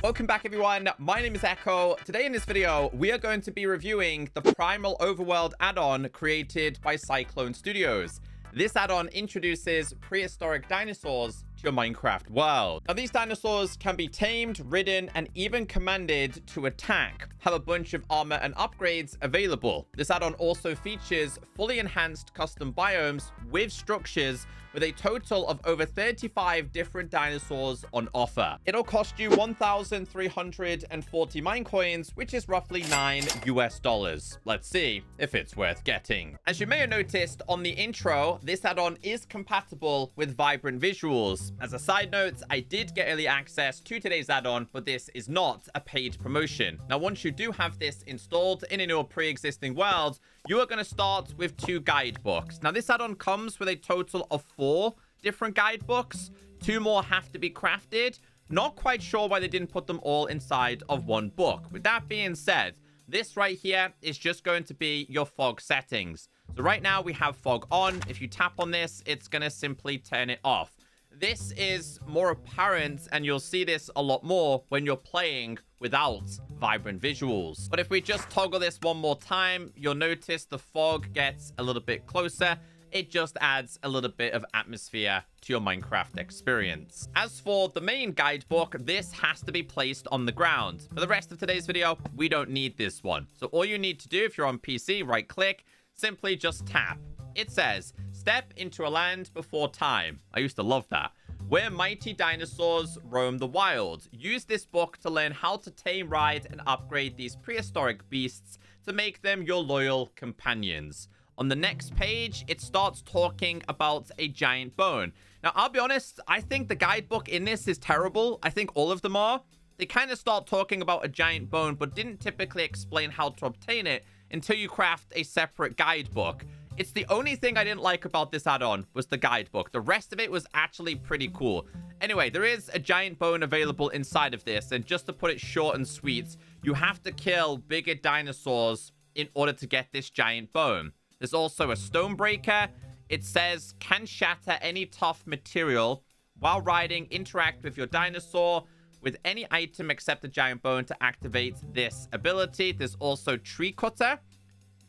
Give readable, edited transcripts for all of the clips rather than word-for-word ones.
Welcome back, everyone. My name is Echo. Today in this video, we are going to be reviewing the Primal Overworld add-on created by Cyclone Studios. This add-on introduces prehistoric dinosaurs to your Minecraft world. Now, these dinosaurs can be tamed, ridden, and even commanded to attack. Have a bunch of armor and upgrades available. This add-on also features fully enhanced custom biomes with structures with a total of over 35 different dinosaurs on offer. It'll cost you 1,340 mine coins, which is roughly $9 US. Let's see if it's worth getting. As you may have noticed on the intro, this add-on is compatible with vibrant visuals. As a side note, I did get early access to today's add-on, but this is not a paid promotion. Now, once you do have this installed in your pre-existing world, you are going to start with 2 guidebooks. Now, this add-on comes with a total of 4 different guidebooks. 2 more have to be crafted. Not quite sure why they didn't put them all inside of 1 book. With that being said, this right here is just going to be your fog settings. So right now we have fog on. If you tap on this, it's going to simply turn it off. This is more apparent, and you'll see this a lot more when you're playing without vibrant visuals. But if we just toggle this one more time, you'll notice the fog gets a little bit closer. It just adds a little bit of atmosphere to your Minecraft experience. As for the main guidebook, this has to be placed on the ground. For the rest of today's video, we don't need this one. So all you need to do if you're on PC, right click, simply just tap. It says, step into a land before time. I used to love that. Where mighty dinosaurs roam the wild. Use this book to learn how to tame, ride, and upgrade these prehistoric beasts to make them your loyal companions. On the next page, it starts talking about a giant bone. Now, I'll be honest, I think the guidebook in this is terrible. I think all of them are. They kind of start talking about a giant bone, but didn't typically explain how to obtain it until you craft a separate guidebook. It's the only thing I didn't like about this add-on was the guidebook. The rest of it was actually pretty cool. Anyway, there is a giant bone available inside of this, and just to put it short and sweet, you have to kill bigger dinosaurs in order to get this giant bone. There's also a stone breaker. It says, can shatter any tough material. While riding, interact with your dinosaur with any item except the giant bone to activate this ability. There's also tree cutter.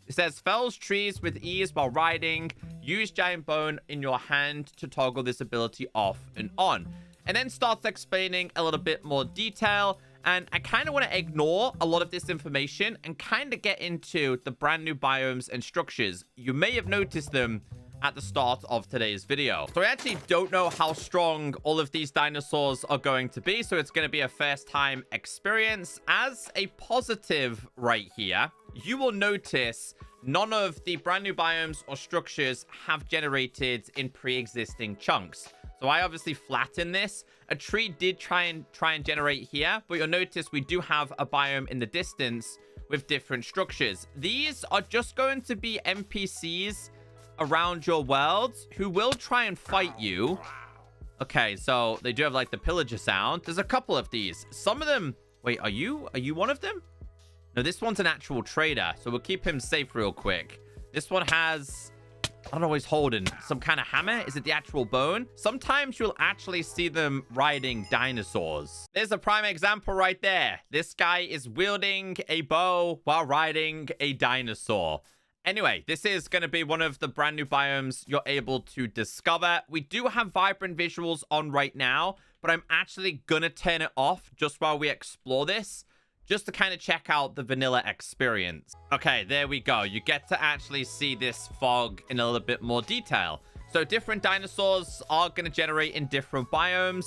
It says, fells trees with ease while riding. Use giant bone in your hand to toggle this ability off and on. And then starts explaining a little bit more detail. And I kind of want to ignore a lot of this information and kind of get into the brand new biomes and structures. You may have noticed them at the start of today's video. So I actually don't know how strong all of these dinosaurs are going to be. So it's going to be a first time experience. As a positive right here, you will notice none of the brand new biomes or structures have generated in pre-existing chunks. So I obviously flattened this. A tree did try and generate here, but you'll notice we do have a biome in the distance with different structures. These are just going to be NPCs around your world who will try and fight you. Okay, so they do have like the pillager sound. There's a couple of these. Some of them... Wait, are you one of them? No, this one's an actual trader, so we'll keep him safe real quick. This one has... I don't know what he's holding. Some kind of hammer? Is it the actual bone? Sometimes you'll actually see them riding dinosaurs. There's a prime example right there. This guy is wielding a bow while riding a dinosaur. Anyway, this is going to be one of the brand new biomes you're able to discover. We do have vibrant visuals on right now, but I'm actually going to turn it off just while we explore this, just to kind of check out the vanilla experience. Okay, there we go. You get to actually see this fog in a little bit more detail. So different dinosaurs are going to generate in different biomes.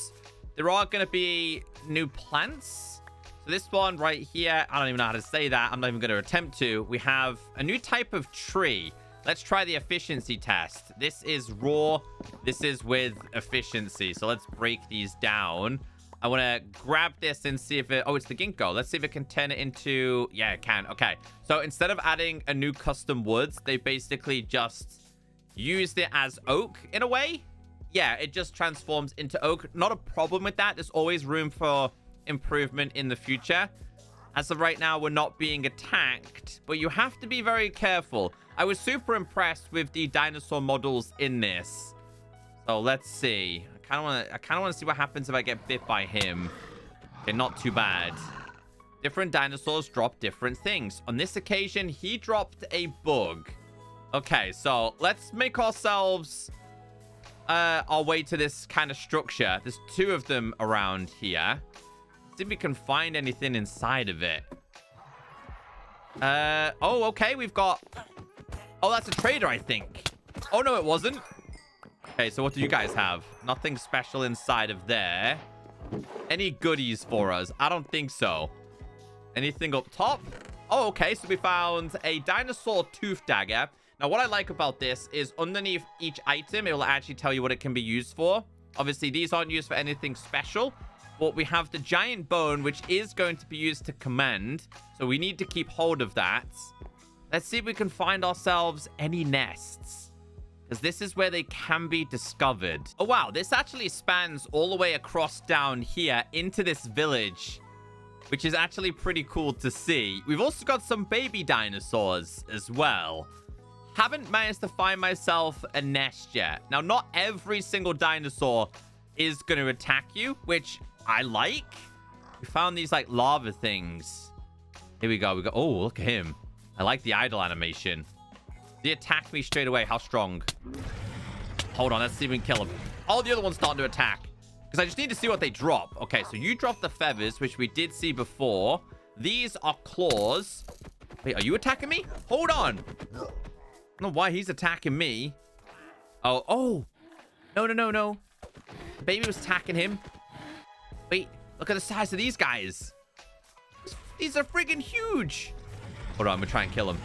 There are going to be new plants. So this one right here, I don't even know how to say that. I'm not even going to attempt to. We have a new type of tree. Let's try the efficiency test. This is raw. This is with efficiency. So let's break these down. I want to grab this and see if it... Oh, it's the ginkgo. Let's see if it can turn it into... Yeah, it can. Okay. So instead of adding a new custom woods, they basically just used it as oak in a way. Yeah, it just transforms into oak. Not a problem with that. There's always room for improvement in the future. As of right now, we're not being attacked, but you have to be very careful. I was super impressed with the dinosaur models in this. So let's see. I kind of want to see what happens if I get bit by him. Okay, not too bad. Different dinosaurs drop different things. On this occasion, he dropped a bug. Okay, so let's make ourselves our way to this kind of structure. There's 2 of them around here. See if we can find anything inside of it. Oh, okay. We've got... Oh, that's a trader, I think. Oh, no, it wasn't. Okay, so what do you guys have? Nothing special inside of there. Any goodies for us? I don't think so. Anything up top? Oh, okay. So we found a dinosaur tooth dagger. Now, what I like about this is underneath each item, it will actually tell you what it can be used for. Obviously, these aren't used for anything special. But we have the giant bone, which is going to be used to command. So we need to keep hold of that. Let's see if we can find ourselves any nests, because this is where they can be discovered. Oh, wow. This actually spans all the way across down here into this village, which is actually pretty cool to see. We've also got some baby dinosaurs as well. Haven't managed to find myself a nest yet. Now, not every single dinosaur is going to attack you, which I like. We found these like lava things. Here we go. Oh, look at him. I like the idle animation. He attacked me straight away. How strong? Hold on. Let's see if we can kill him. Oh, the other one's starting to attack. Because I just need to see what they drop. Okay, so you dropped the feathers, which we did see before. These are claws. Wait, are you attacking me? Hold on. I don't know why he's attacking me. Oh. No. The baby was attacking him. Wait, look at the size of these guys. These are friggin' huge. Hold on, I'm gonna try and kill them.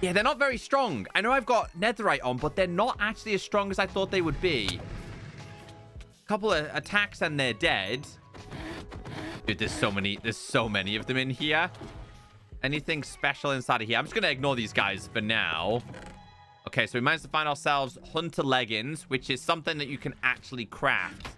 Yeah, they're not very strong. I know I've got netherite on, but they're not actually as strong as I thought they would be. A couple of attacks and they're dead. Dude, there's so many of them in here. Anything special inside of here? I'm just gonna ignore these guys for now. Okay, so we managed to find ourselves hunter leggings, which is something that you can actually craft.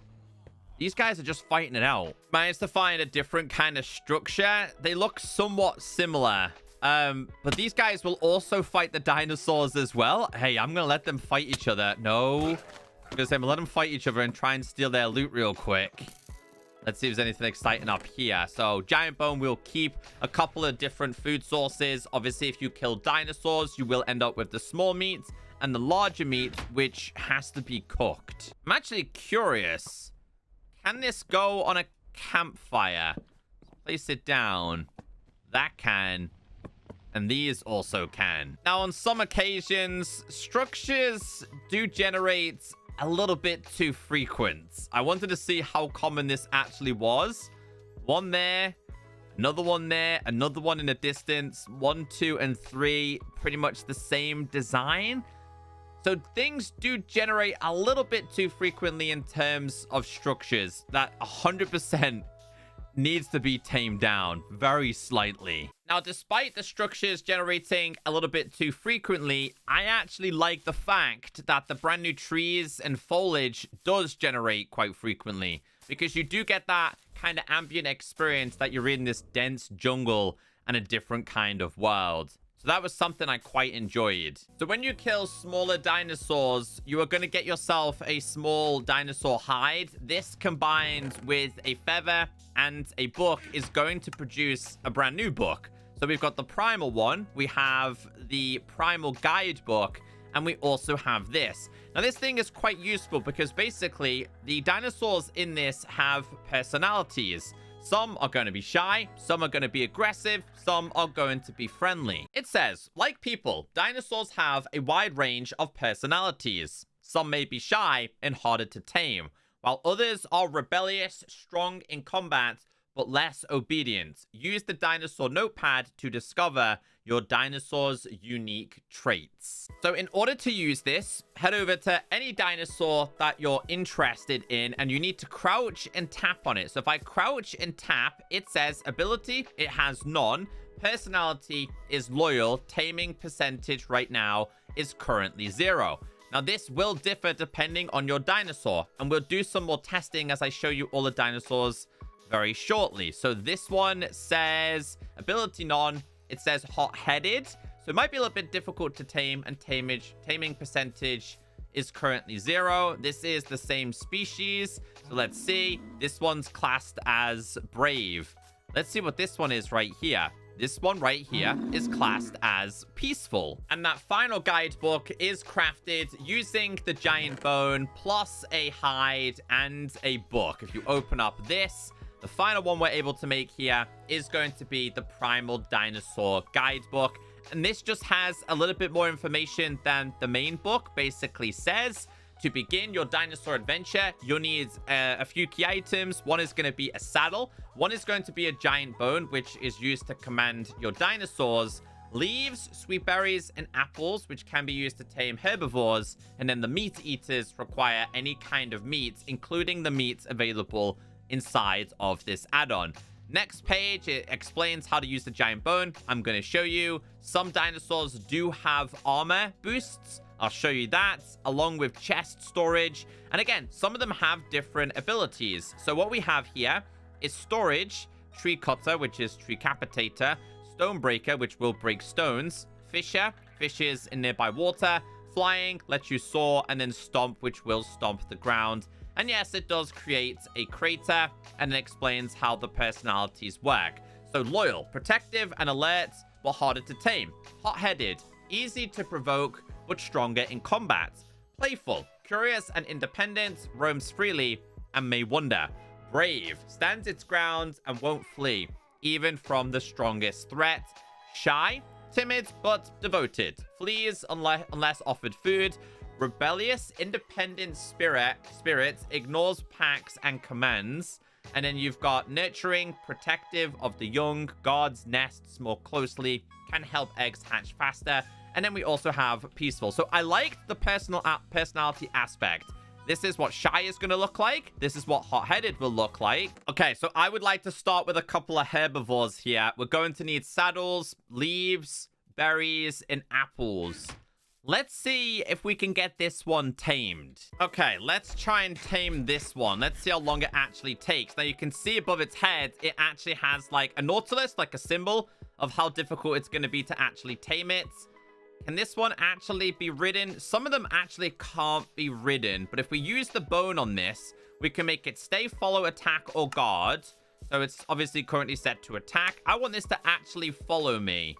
These guys are just fighting it out. Managed to find a different kind of structure. They look somewhat similar. But these guys will also fight the dinosaurs as well. Hey, I'm going to let them fight each other. No. I'm going to let them fight each other and try and steal their loot real quick. Let's see if there's anything exciting up here. So, giant bone will keep a couple of different food sources. Obviously, if you kill dinosaurs, you will end up with the small meat and the larger meat, which has to be cooked. I'm actually curious. Can this go on a campfire? Place it down. That can. And these also can. Now, on some occasions, structures do generate a little bit too frequent. I wanted to see how common this actually was. One there. Another one there. Another one in the distance. 1, 2, and 3. Pretty much the same design. So things do generate a little bit too frequently in terms of structures that 100% needs to be tamed down very slightly. Now, despite the structures generating a little bit too frequently, I actually like the fact that the brand new trees and foliage does generate quite frequently, because you do get that kind of ambient experience that you're in this dense jungle and a different kind of world. So that was something I quite enjoyed. So when you kill smaller dinosaurs, you are going to get yourself a small dinosaur hide. This combined with a feather and a book is going to produce a brand new book. So we've got the primal one. We have the primal guide book. And we also have this. Now, this thing is quite useful because basically the dinosaurs in this have personalities. Some are going to be shy, some are going to be aggressive, some are going to be friendly. It says, like people, dinosaurs have a wide range of personalities. Some may be shy and harder to tame, while others are rebellious, strong in combat, but less obedient. Use the dinosaur notepad to discover your dinosaur's unique traits. So in order to use this, head over to any dinosaur that you're interested in, and you need to crouch and tap on it. So if I crouch and tap, it says ability, it has none. Personality is loyal. Taming percentage right now is currently 0. Now this will differ depending on your dinosaur, and we'll do some more testing as I show you all the dinosaurs very shortly. So this one says ability none. It says hot-headed. So it might be a little bit difficult to tame, and taming percentage is currently 0. This is the same species. So let's see. This one's classed as brave. Let's see what this one is right here. This one right here is classed as peaceful. And that final guidebook is crafted using the giant bone plus a hide and a book. If you open up this, the final one we're able to make here is going to be the Primal Dinosaur Guidebook. And this just has a little bit more information than the main book basically says. To begin your dinosaur adventure, you'll need a few key items. One is going to be a saddle. One is going to be a giant bone, which is used to command your dinosaurs. Leaves, sweet berries, and apples, which can be used to tame herbivores. And then the meat eaters require any kind of meat, including the meats available inside of this add-on. Next page, it explains how to use the giant bone. I'm going to show you. Some dinosaurs do have armor boosts. I'll show you that, along with chest storage. And again, some of them have different abilities. So what we have here is storage, tree cutter, which is tree capitator, stone breaker, which will break stones, fisher, fishes in nearby water, flying, lets you soar, and then stomp, which will stomp the ground. And yes, it does create a crater, and it explains how the personalities work. So loyal, protective, and alert, but harder to tame. Hot-headed, easy to provoke, but stronger in combat. Playful, curious, and independent, roams freely, and may wander. Brave, stands its ground and won't flee, even from the strongest threat. Shy, timid, but devoted. Flees unless offered food. Rebellious, independent spirit ignores packs and commands. And then you've got nurturing, protective of the young, guards nests more closely, can help eggs hatch faster. And then we also have peaceful. So I liked the personality aspect. This is what shy is going to look like. This is what hot-headed will look like. Okay, so I would like to start with a couple of herbivores here. We're going to need saddles, leaves, berries, and apples. Let's see if we can get this one tamed. Okay, let's try and tame this one. Let's see how long it actually takes. Now, you can see above its head, it actually has like a nautilus, like a symbol of how difficult it's going to be to actually tame it. Can this one actually be ridden? Some of them actually can't be ridden, but if we use the bone on this, we can make it stay, follow, attack, or guard. So it's obviously currently set to attack. I want this to actually follow me.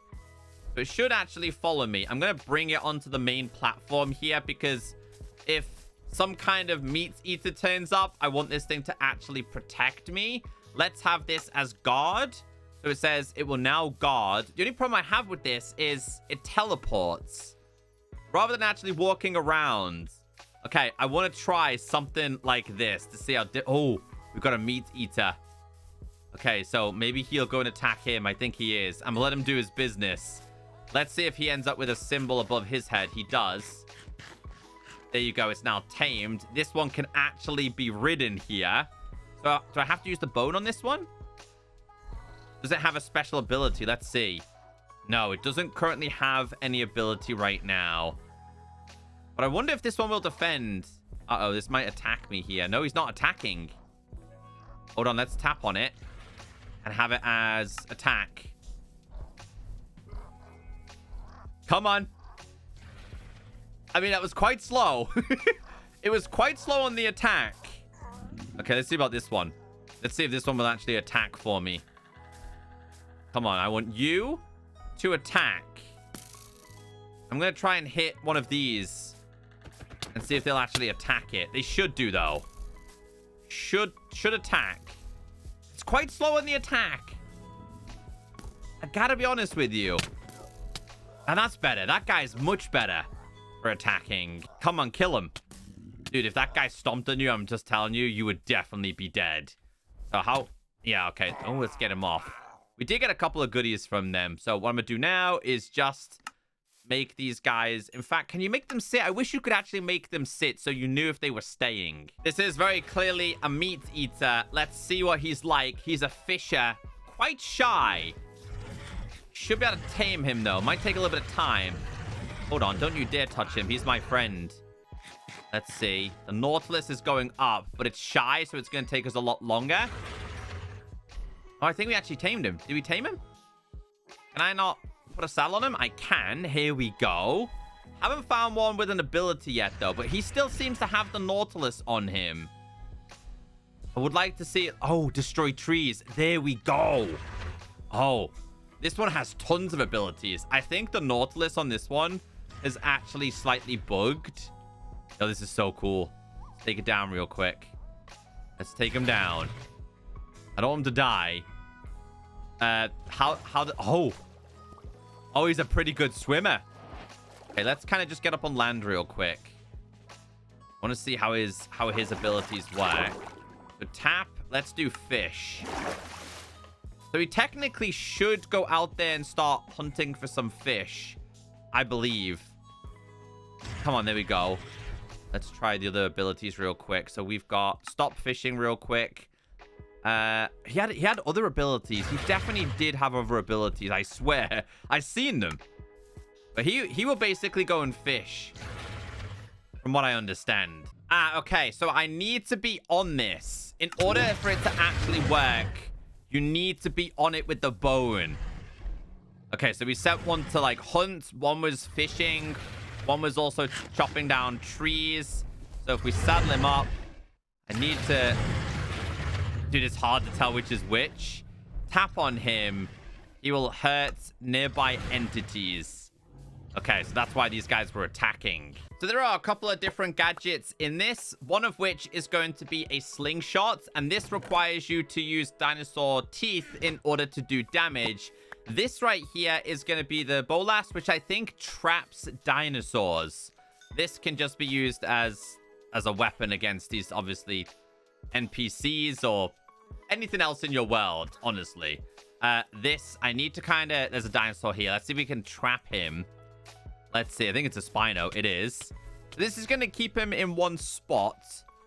So it should actually follow me. I'm going to bring it onto the main platform here because if some kind of meat eater turns up, I want this thing to actually protect me. Let's have this as guard. So it says it will now guard. The only problem I have with this is it teleports rather than actually walking around. Okay, I want to try something like this to see how... Oh, we've got a meat eater. Okay, so maybe he'll go and attack him. I think he is. I'm going to let him do his business. Let's see if he ends up with a symbol above his head. He does. There you go. It's now tamed. This one can actually be ridden here. So do I have to use the bone on this one? Does it have a special ability? Let's see. No, it doesn't currently have any ability right now. But I wonder if this one will defend. Uh-oh, this might attack me here. No, he's not attacking. Hold on, let's tap on it. And have it as attack. Come on. I mean, that was quite slow. It was quite slow on the attack. Okay, let's see about this one. Let's see if this one will actually attack for me. Come on, I want you to attack. I'm going to try and hit one of these and see if they'll actually attack it. They should do, though. Should attack. It's quite slow on the attack. I gotta be honest with you. And that's better. That guy's much better for attacking. Come on, kill him. Dude, if that guy stomped on you, I'm just telling you, you would definitely be dead. So how... Yeah, okay. Oh, let's get him off. We did get a couple of goodies from them. So what I'm going to do now is just make these guys... In fact, can you make them sit? I wish you could actually make them sit so you knew if they were staying. This is very clearly a meat eater. Let's see what he's like. He's a fisher. Quite shy. Should be able to tame him, though. Might take a little bit of time. Hold on. Don't you dare touch him. He's my friend. Let's see. The Nautilus is going up, but it's shy, so it's going to take us a lot longer. Oh, I think we actually tamed him. Did we tame him? Can I not put a saddle on him? I can. Here we go. Haven't found one with an ability yet, though. But he still seems to have the Nautilus on him. I would like to see it. Oh, destroy trees. There we go. Oh, this one has tons of abilities. I think the Nautilus on this one is actually slightly bugged. Oh, this is so cool. Let's take it down real quick. Let's take him down. I don't want him to die. Oh, he's a pretty good swimmer. Okay, let's kind of just get up on land real quick. I want to see how his abilities work. So tap, let's do fish. So he technically should go out there and start hunting for some fish, I believe. Come on, there we go. Let's try the other abilities real quick. So we've got stop fishing real quick. He had other abilities. He definitely did have other abilities, I swear. I've seen them. But he will basically go and fish, from what I understand. Okay, so I need to be on this. In order for it to actually work, you need to be on it with the bone. Okay, so we set one to, like, hunt. One was fishing. One was also chopping down trees. So if we saddle him up, I need to... Dude, it's hard to tell which is which. Tap on him. He will hurt nearby entities. Okay, so that's why these guys were attacking. So there are a couple of different gadgets in this, one of which is going to be a slingshot, and this requires you to use dinosaur teeth in order to do damage. This right here is going to be the bolas, which I think traps dinosaurs. This can just be used as a weapon against these, obviously, NPCs or anything else in your world, honestly. This, I need to kind of... There's a dinosaur here. Let's see if we can trap him. Let's see. I think it's a Spino. It is. This is going to keep him in one spot,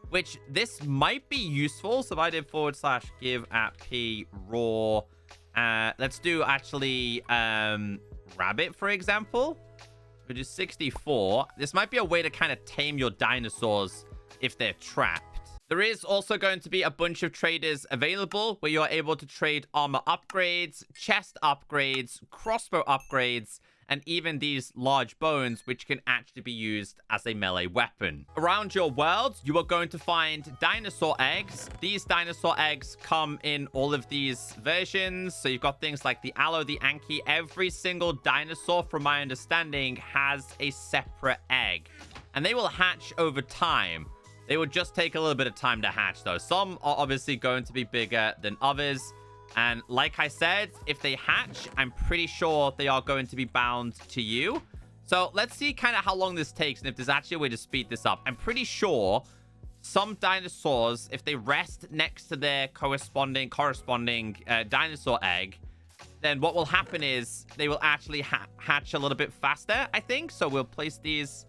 which this might be useful. So if I did / give at P raw. Let's do actually rabbit, for example. Which is 64. This might be a way to kind of tame your dinosaurs if they're trapped. There is also going to be a bunch of traders available where you're able to trade armor upgrades, chest upgrades, crossbow upgrades, and even these large bones, which can actually be used as a melee weapon. Around your world, you are going to find dinosaur eggs. These dinosaur eggs come in all of these versions. So you've got things like the Aloe, the Anki. Every single dinosaur, from my understanding, has a separate egg. And they will hatch over time. They will just take a little bit of time to hatch, though. Some are obviously going to be bigger than others. And like I said, if they hatch, I'm pretty sure they are going to be bound to you. So let's see kind of how long this takes and if there's actually a way to speed this up. I'm pretty sure some dinosaurs, if they rest next to their corresponding dinosaur egg, then what will happen is they will actually hatch a little bit faster, I think. So we'll place these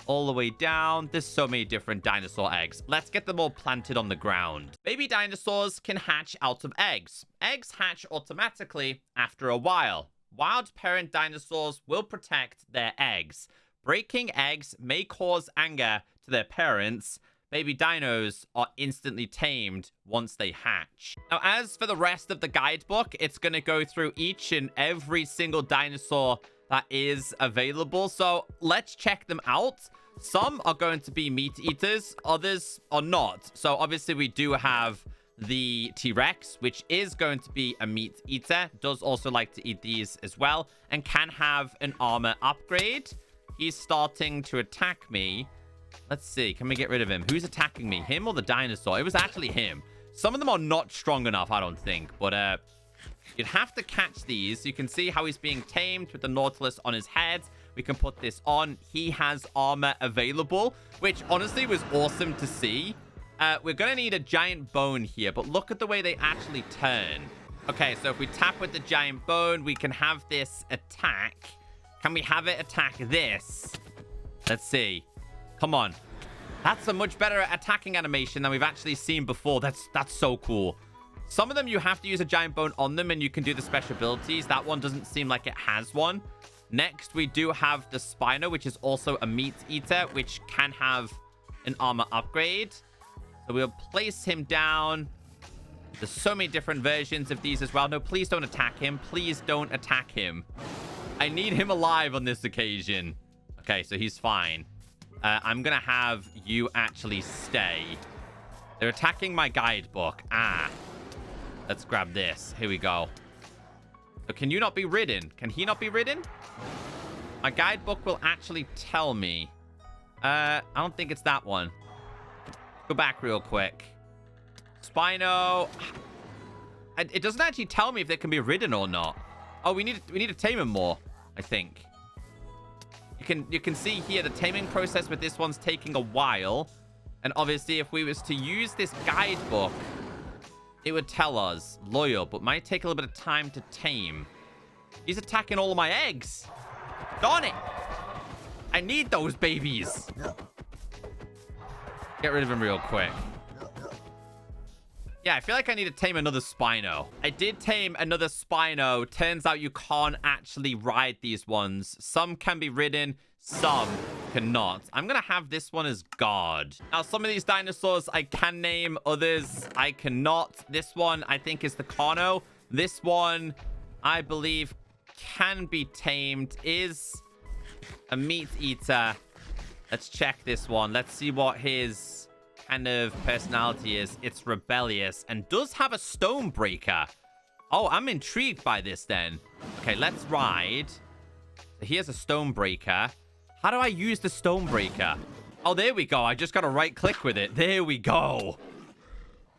all the way down. There's so many different dinosaur eggs. Let's get them all planted on the ground. Baby dinosaurs can hatch out of eggs. Eggs hatch automatically after a while. Wild parent dinosaurs will protect their eggs. Breaking eggs may cause anger to their parents. Baby dinos are instantly tamed once they hatch. Now, as for the rest of the guidebook, it's going to go through each and every single dinosaur that is available. So let's check them out. Some are going to be meat eaters, others are not. So obviously we do have the T-Rex, which is going to be a meat eater, does also like to eat these as well, and can have an armor upgrade. He's starting to attack me. Let's see, can we get rid of him? Who's attacking me, him or the dinosaur? It was actually him. Some of them are not strong enough, I don't think, but you'd have to catch these. You can see how he's being tamed with the Nautilus on his head. We can put this on. He has armor available, which honestly was awesome to see. We're going to need a giant bone here, but look at the way they actually turn. Okay, so if we tap with the giant bone, we can have this attack. Can we have it attack this? Let's see. Come on. That's a much better attacking animation than we've actually seen before. That's so cool. Some of them you have to use a giant bone on them and you can do the special abilities. That one doesn't seem like it has one. Next, we do have the Spino, which is also a meat eater, which can have an armor upgrade. So we'll place him down. There's so many different versions of these as well. No, please don't attack him. Please don't attack him. I need him alive on this occasion. Okay, Okay, so he's fine. I'm gonna have you actually stay. They're attacking my guidebook. Let's grab this. Here we go. So can you not be ridden? Can he not be ridden? My guidebook will actually tell me. I don't think it's that one. Go back real quick. Spino. It doesn't actually tell me if they can be ridden or not. Oh, we need to tame him more, I think. You can see here the taming process with this one's taking a while. And obviously, if we was to use this guidebook, it would tell us loyal, but might take a little bit of time to tame. He's attacking all of my eggs. Darn it. I need those babies. Get rid of him real quick. Yeah, I feel like I need to tame another Spino. I did tame another Spino. Turns out you can't actually ride these ones. Some can be ridden, some cannot. I'm gonna have this one as guard. Now, some of these dinosaurs I can name, others I cannot. This one, I think, is the Carno. This one, I believe, can be tamed, is a meat eater. Let's check this one. Let's see what his kind of personality is. It's rebellious and does have a stone breaker. Oh, I'm intrigued by this then. Okay, let's ride. Here's a stone breaker. How do I use the stone breaker? Oh, there we go. I just got to right click with it. There we go.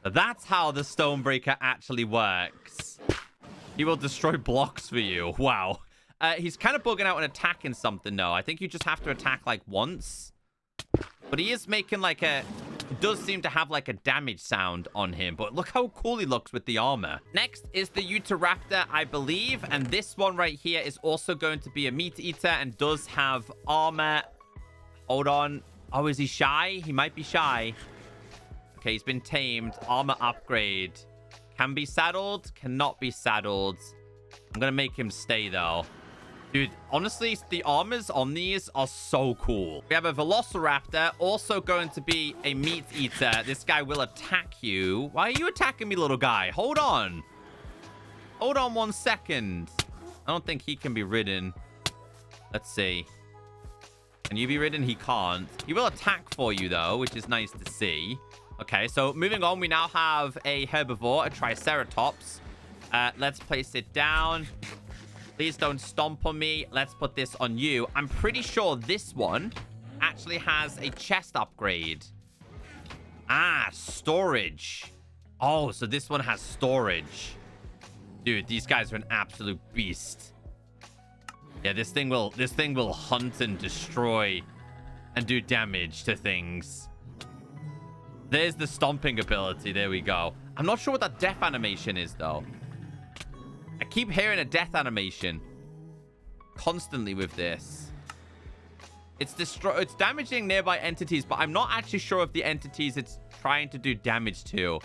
That's how the stone breaker actually works. He will destroy blocks for you. Wow. He's kind of bugging out and attacking something though. I think you just have to attack like once. But he is making like a... It does seem to have like a damage sound on him, but look how cool he looks with the armor. Next is the Utahraptor, I believe, and this one right here is also going to be a meat eater and does have armor. Hold on. Oh, is he shy? He might be shy. Okay, he's been tamed. Armor upgrade. Can be saddled, cannot be saddled. I'm gonna make him stay though. Dude, honestly, the armors on these are so cool. We have a Velociraptor, also going to be a meat eater. This guy will attack you. Why are you attacking me, little guy? Hold on. Hold on 1 second. I don't think he can be ridden. Let's see. Can you be ridden? He can't. He will attack for you, though, which is nice to see. Okay, so moving on, we now have a herbivore, a Triceratops. Let's place it down. Please don't stomp on me. Let's put this on you. I'm pretty sure this one actually has a chest upgrade. Storage. Oh, so this one has storage. Dude, these guys are an absolute beast. Yeah, this thing will hunt and destroy and do damage to things. There's the stomping ability. There we go. I'm not sure what that death animation is, though. I keep hearing a death animation constantly with this. It's damaging nearby entities, but I'm not actually sure if the entities it's trying to do damage to.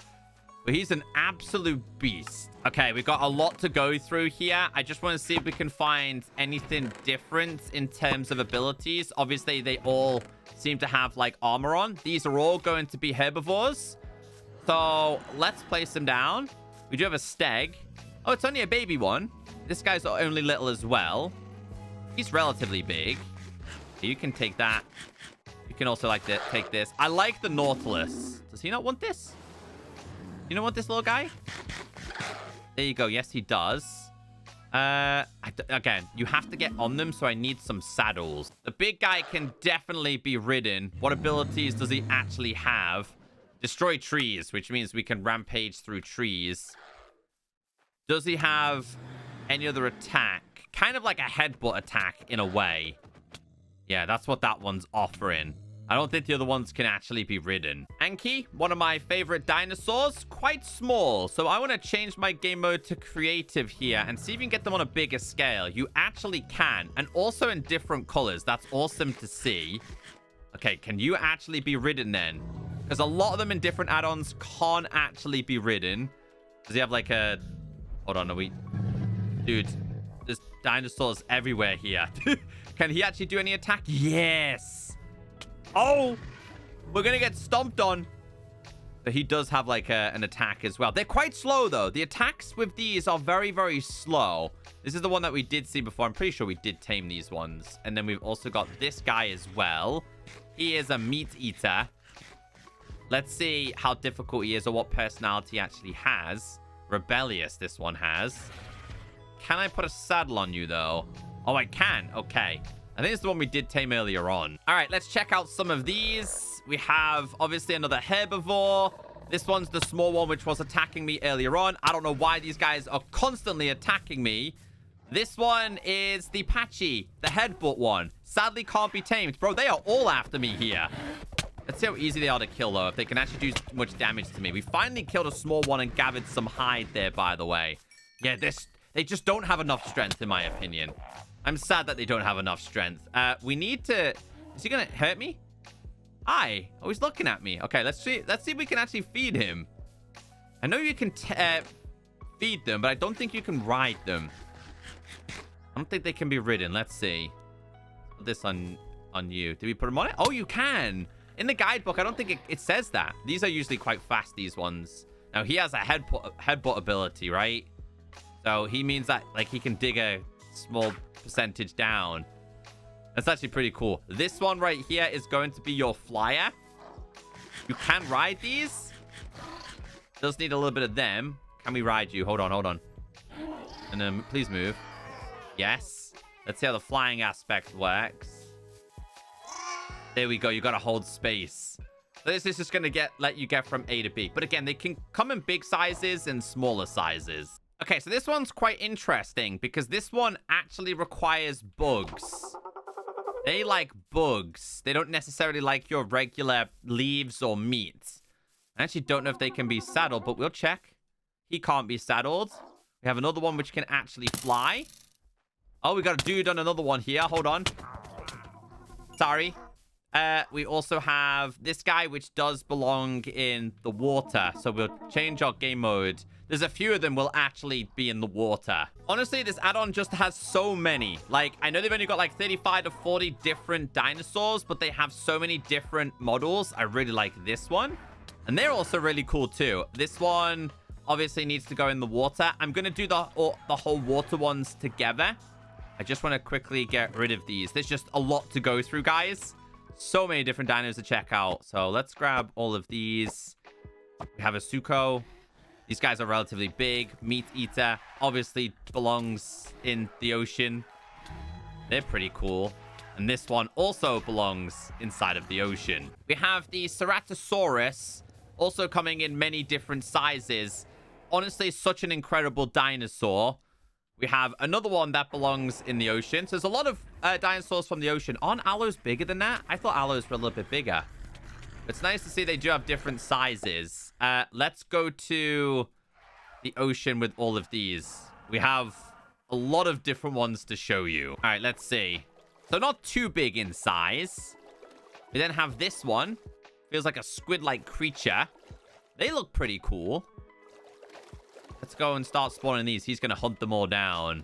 But he's an absolute beast. Okay, we've got a lot to go through here. I just want to see if we can find anything different in terms of abilities. Obviously, they all seem to have like armor on. These are all going to be herbivores. So let's place them down. We do have a steg. Oh, it's only a baby one. This guy's only little as well. He's relatively big. You can take that. You can also like take this. I like the Nautilus. Does he not want this? You don't want this little guy? There you go. Yes, he does. Again, you have to get on them, so I need some saddles. The big guy can definitely be ridden. What abilities does he actually have? Destroy trees, which means we can rampage through trees. Does he have any other attack? Kind of like a headbutt attack in a way. Yeah, that's what that one's offering. I don't think the other ones can actually be ridden. Anki, one of my favorite dinosaurs, quite small. So I want to change my game mode to creative here and see if you can get them on a bigger scale. You actually can, and also in different colors. That's awesome to see. Okay, can you actually be ridden then? Because a lot of them in different add-ons can't actually be ridden. Does he have like a... Hold on, are we... Dude, there's dinosaurs everywhere here. Can he actually do any attack? Yes! Oh! We're gonna get stomped on. So he does have like an attack as well. They're quite slow though. The attacks with these are very, very slow. This is the one that we did see before. I'm pretty sure we did tame these ones. And then we've also got this guy as well. He is a meat eater. Let's see how difficult he is or what personality he actually has. Rebellious, this one has. Can I put a saddle on you, though? Oh, I can. Okay. I think it's the one we did tame earlier on. All right, let's check out some of these. We have, obviously, another herbivore. This one's the small one, which was attacking me earlier on. I don't know why these guys are constantly attacking me. This one is the Patchy, the headbutt one. Sadly, can't be tamed. Bro, they are all after me here. Let's see how easy they are to kill, though, if they can actually do much damage to me. We finally killed a small one and gathered some hide there, by the way. Yeah, they just don't have enough strength, in my opinion. I'm sad that they don't have enough strength. We need to... Is he going to hurt me? Hi. Oh, he's looking at me. Okay, let's see if we can actually feed him. I know you can feed them, but I don't think you can ride them. I don't think they can be ridden. Let's see. Put this on you. Did we put them on it? Oh, you can. In the guidebook, I don't think it says that. These are usually quite fast, these ones. Now, he has a headbutt ability, right? So, he means that, like, he can dig a small percentage down. That's actually pretty cool. This one right here is going to be your flyer. You can ride these. Does need a little bit of them. Can we ride you? Hold on. And then, please move. Yes. Let's see how the flying aspect works. There we go. You got to hold space. So this is just going to let you get from A to B. But again, they can come in big sizes and smaller sizes. Okay, so this one's quite interesting because this one actually requires bugs. They like bugs. They don't necessarily like your regular leaves or meat. I actually don't know if they can be saddled, but we'll check. He can't be saddled. We have another one which can actually fly. Oh, we got a dude on another one here. Hold on. Sorry. We also have this guy, which does belong in the water. So we'll change our game mode. There's a few of them will actually be in the water. Honestly, this add-on just has so many. Like, I know they've only got like 35 to 40 different dinosaurs, but they have so many different models. I really like this one. And they're also really cool too. This one obviously needs to go in the water. I'm going to do the whole water ones together. I just want to quickly get rid of these. There's just a lot to go through, guys. So many different dinos to check out. So let's grab all of these. We have a Suko. These guys are relatively big. Meat eater. Obviously belongs in the ocean. They're pretty cool. And this one also belongs inside of the ocean. We have the Ceratosaurus. Also coming in many different sizes. Honestly, such an incredible dinosaur. We have another one that belongs in the ocean. So there's a lot of dinosaurs from the ocean. Aren't aloes bigger than that? I thought aloes were a little bit bigger. It's nice to see they do have different sizes. Let's go to the ocean with all of these. We have a lot of different ones to show you. All right, let's see. So not too big in size. We then have this one. Feels like a squid-like creature. They look pretty cool. Let's go and start spawning these. He's going to hunt them all down.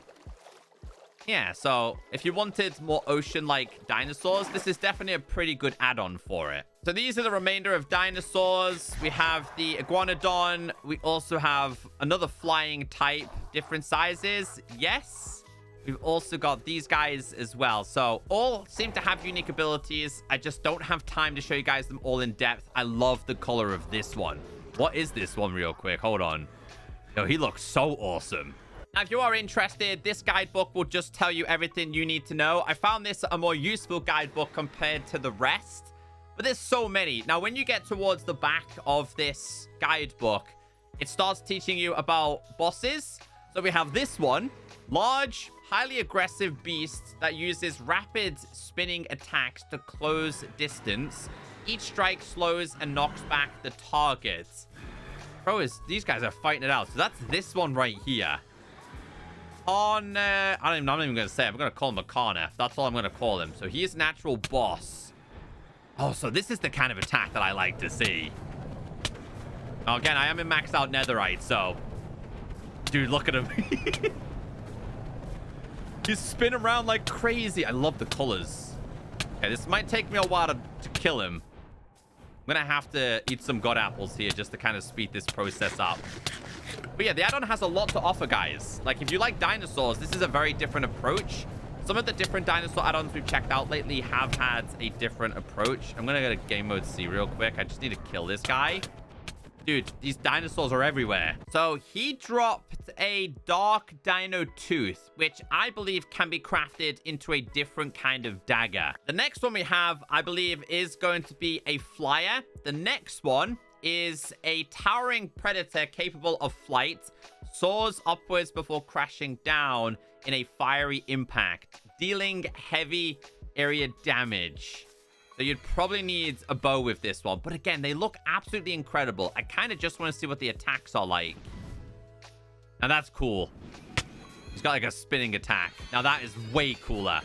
Yeah, so if you wanted more ocean-like dinosaurs, this is definitely a pretty good add-on for it. So these are the remainder of dinosaurs. We have the iguanodon. We also have another flying type, different sizes. Yes. We've also got these guys as well. So all seem to have unique abilities. I just don't have time to show you guys them all in depth. I love the color of this one. What is this one real quick? Hold on. Yo, he looks so awesome. Now, if you are interested, this guidebook will just tell you everything you need to know. I found this a more useful guidebook compared to the rest, but there's so many. Now, when you get towards the back of this guidebook, it starts teaching you about bosses. So we have this one, large, highly aggressive beast that uses rapid spinning attacks to close distance. Each strike slows and knocks back the target. Bro, these guys are fighting it out. So that's this one right here. I'm not even going to say it. I'm going to call him a Carnef. That's all I'm going to call him. So he is natural boss. Oh, so this is the kind of attack that I like to see. Now, again, I am in maxed out netherite, so... Dude, look at him. He's spinning around like crazy. I love the colors. Okay, this might take me a while to kill him. I'm gonna have to eat some god apples here just to kind of speed this process up. But yeah, the add-on has a lot to offer, guys. Like, if you like dinosaurs, this is a very different approach. Some of the different dinosaur add-ons we've checked out lately have had a different approach. I'm gonna go to game mode C real quick. I just need to kill this guy. Dude, these dinosaurs are everywhere. So he dropped a dark dino tooth, which I believe can be crafted into a different kind of dagger. The next one we have, I believe, is going to be a flyer. The next one is a towering predator capable of flight, soars upwards before crashing down in a fiery impact, dealing heavy area damage. So you'd probably need a bow with this one. But again, they look absolutely incredible. I kind of just want to see what the attacks are like. Now that's cool. He's got like a spinning attack. Now that is way cooler.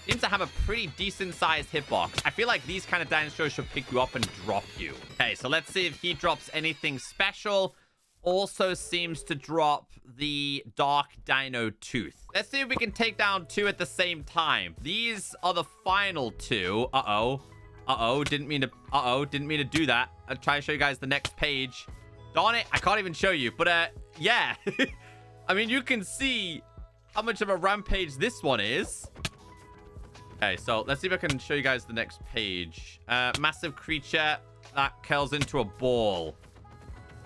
Seems to have a pretty decent sized hitbox. I feel like these kind of dinosaurs should pick you up and drop you. Okay, so let's see if he drops anything special. Also seems to drop the dark dino tooth. Let's see if we can take down two at the same time. These are the final two. Didn't mean to do that. I'll try to show you guys the next page. Darn it, I can't even show you. But yeah. I mean, you can see how much of a rampage this one is. Okay, so let's see if I can show you guys the next page. Massive creature that curls into a ball.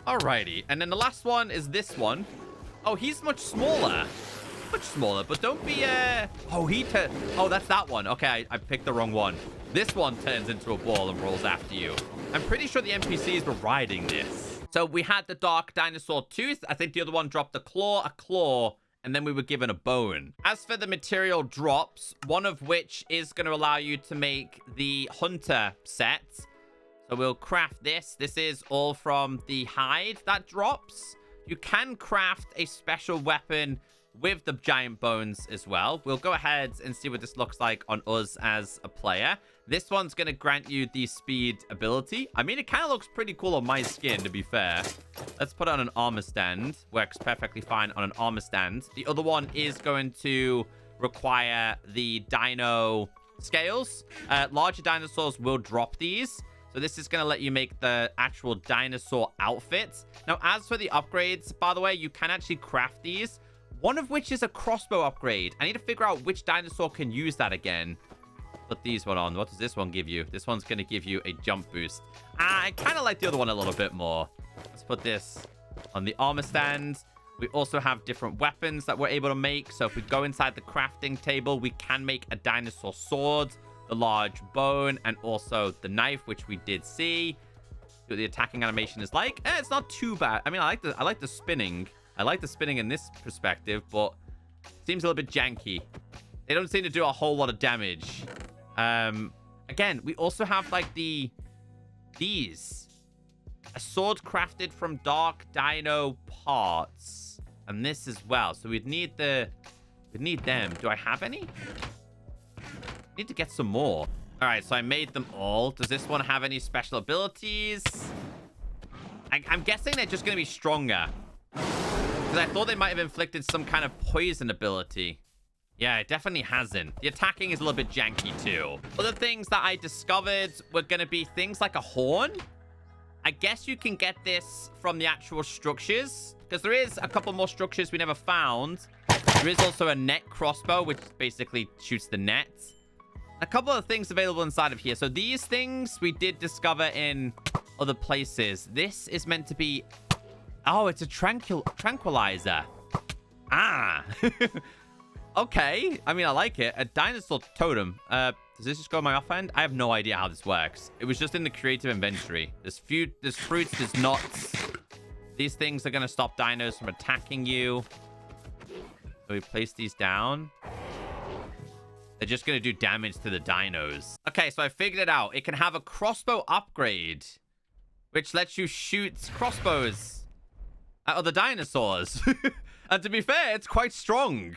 Alrighty, and then the last one is this one. Oh, he's much smaller. Much smaller, but don't be, oh, that's that one. Okay, I picked the wrong one. This one turns into a ball and rolls after you. I'm pretty sure the NPCs were riding this. So we had the dark dinosaur tooth. I think the other one dropped a claw, and then we were given a bone. As for the material drops, one of which is going to allow you to make the hunter set. So we'll craft this. This is all from the hide that drops. You can craft a special weapon with the giant bones as well. We'll go ahead and see what this looks like on us as a player. This one's going to grant you the speed ability. I mean, it kind of looks pretty cool on my skin, to be fair. Let's put it on an armor stand. Works perfectly fine on an armor stand. The other one is going to require the dino scales. Larger dinosaurs will drop these. So this is going to let you make the actual dinosaur outfits. Now, as for the upgrades, by the way, you can actually craft these. One of which is a crossbow upgrade. I need to figure out which dinosaur can use that again. Put these one on. What does this one give you? This one's going to give you a jump boost. I kind of like the other one a little bit more. Let's put this on the armor stand. We also have different weapons that we're able to make. So if we go inside the crafting table, we can make a dinosaur sword, the large bone, and also the knife, which we did see. See what the attacking animation is like. It's not too bad. I mean, I like the spinning. I like the spinning in this perspective, but it seems a little bit janky. They don't seem to do a whole lot of damage. Again, we also have like these. A sword crafted from dark dino parts. And this as well. So we'd need them. Do I have any? Need to get some more. All right, so I made them all. Does this one have any special abilities? I'm guessing they're just going to be stronger. Because I thought they might have inflicted some kind of poison ability. Yeah, it definitely hasn't. The attacking is a little bit janky too. Other things that I discovered were going to be things like a horn. I guess you can get this from the actual structures. Because there is a couple more structures we never found. There is also a net crossbow, which basically shoots the net. A couple of things available inside of here. So these things we did discover in other places. This is meant to be... Oh, it's a tranquilizer. Ah. Okay. I mean, I like it. A dinosaur totem. Does this just go on my offhand? I have no idea how this works. It was just in the creative inventory. There's fruits, there's nuts. These things are going to stop dinos from attacking you. So we place these down. They're just going to do damage to the dinos. Okay, so I figured it out. It can have a crossbow upgrade, which lets you shoot crossbows at other dinosaurs. And to be fair, it's quite strong.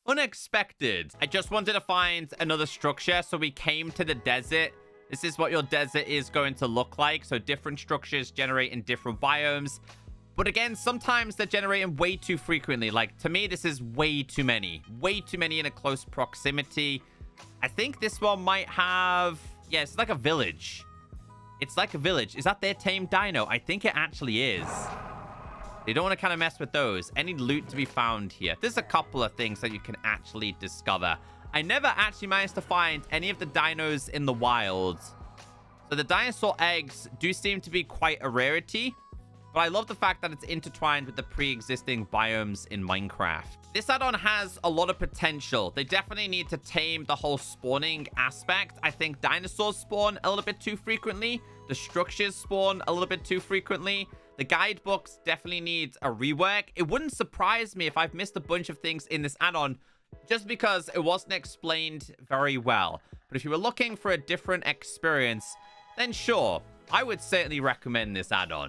Unexpected. I just wanted to find another structure, so we came to the desert. This is what your desert is going to look like. So different structures generate in different biomes. But again, sometimes they're generating way too frequently. Like, to me, this is way too many. Way too many in a close proximity. I think this one might have... Yeah, it's like a village. It's like a village. Is that their tame dino? I think it actually is. You don't want to kind of mess with those. Any loot to be found here? There's a couple of things that you can actually discover. I never actually managed to find any of the dinos in the wild. So the dinosaur eggs do seem to be quite a rarity. But I love the fact that it's intertwined with the pre-existing biomes in Minecraft. This add-on has a lot of potential. They definitely need to tame the whole spawning aspect. I think dinosaurs spawn a little bit too frequently. The structures spawn a little bit too frequently. The guidebooks definitely need a rework. It wouldn't surprise me if I've missed a bunch of things in this add-on just because it wasn't explained very well. But if you were looking for a different experience, then sure, I would certainly recommend this add-on.